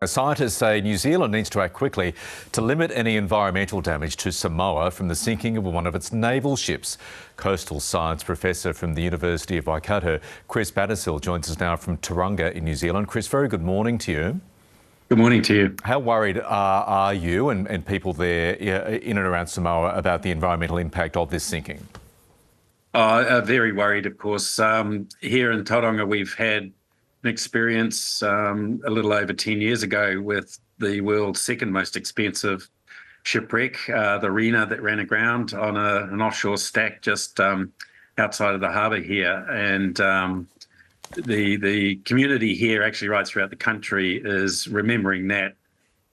Scientists say New Zealand needs to act quickly to limit any environmental damage to Samoa from the sinking of one of its naval ships. Coastal science professor from the University of Waikato, Chris Battershill, joins us now from Tauranga in New Zealand. Chris, very good morning to you. Good morning to you. How worried are you and people there in and around Samoa about the environmental impact of this sinking? Very worried, of course. Here in Tauranga, we've had an experience a little over 10 years ago with the world's second most expensive shipwreck, the Rena, that ran aground on an offshore stack just outside of the harbour here. And the community here, actually right throughout the country, is remembering that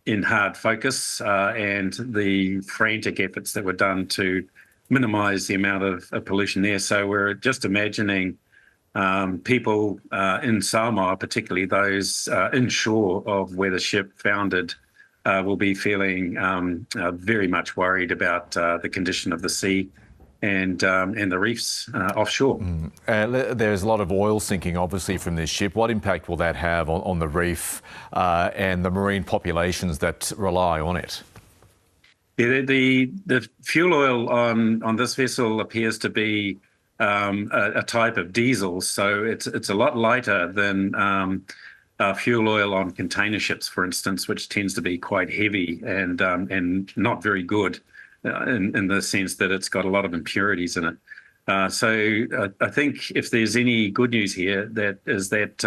in hard focus and the frantic efforts that were done to minimise the amount of pollution there. So we're just imagining people in Samoa, particularly those inshore of where the ship foundered, will be feeling very much worried about the condition of the sea and the reefs offshore. There's a lot of oil sinking, obviously, from this ship. What impact will that have on the reef and the marine populations that rely on it? Yeah, the fuel oil on this vessel appears to be a type of diesel, so it's a lot lighter than fuel oil on container ships, for instance, which tends to be quite heavy and not very good in the sense that it's got a lot of impurities in it. So I think if there's any good news here, that is that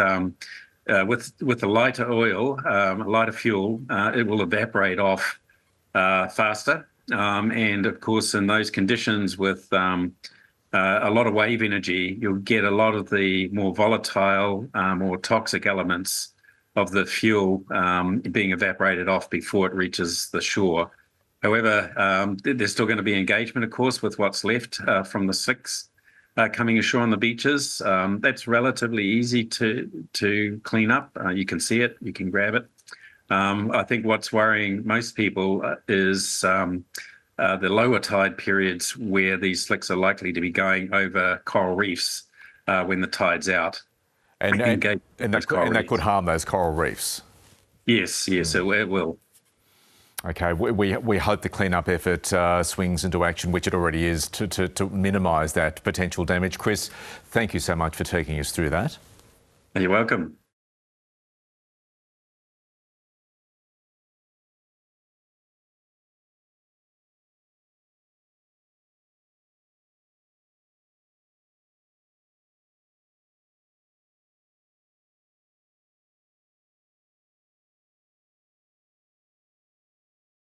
with the lighter oil, lighter fuel, it will evaporate off faster, and of course in those conditions with a lot of wave energy, you'll get a lot of the more volatile, more toxic elements of the fuel being evaporated off before it reaches the shore. However, there's still going to be engagement, of course, with what's left from the six coming ashore on the beaches. That's relatively easy to clean up. You can see it, you can grab it. I think what's worrying most people is the lower tide periods where these slicks are likely to be going over coral reefs when the tide's out. And that could harm those coral reefs? Yes, it will. Okay, we hope the clean-up effort swings into action, which it already is, to minimise that potential damage. Chris, thank you so much for taking us through that. You're welcome.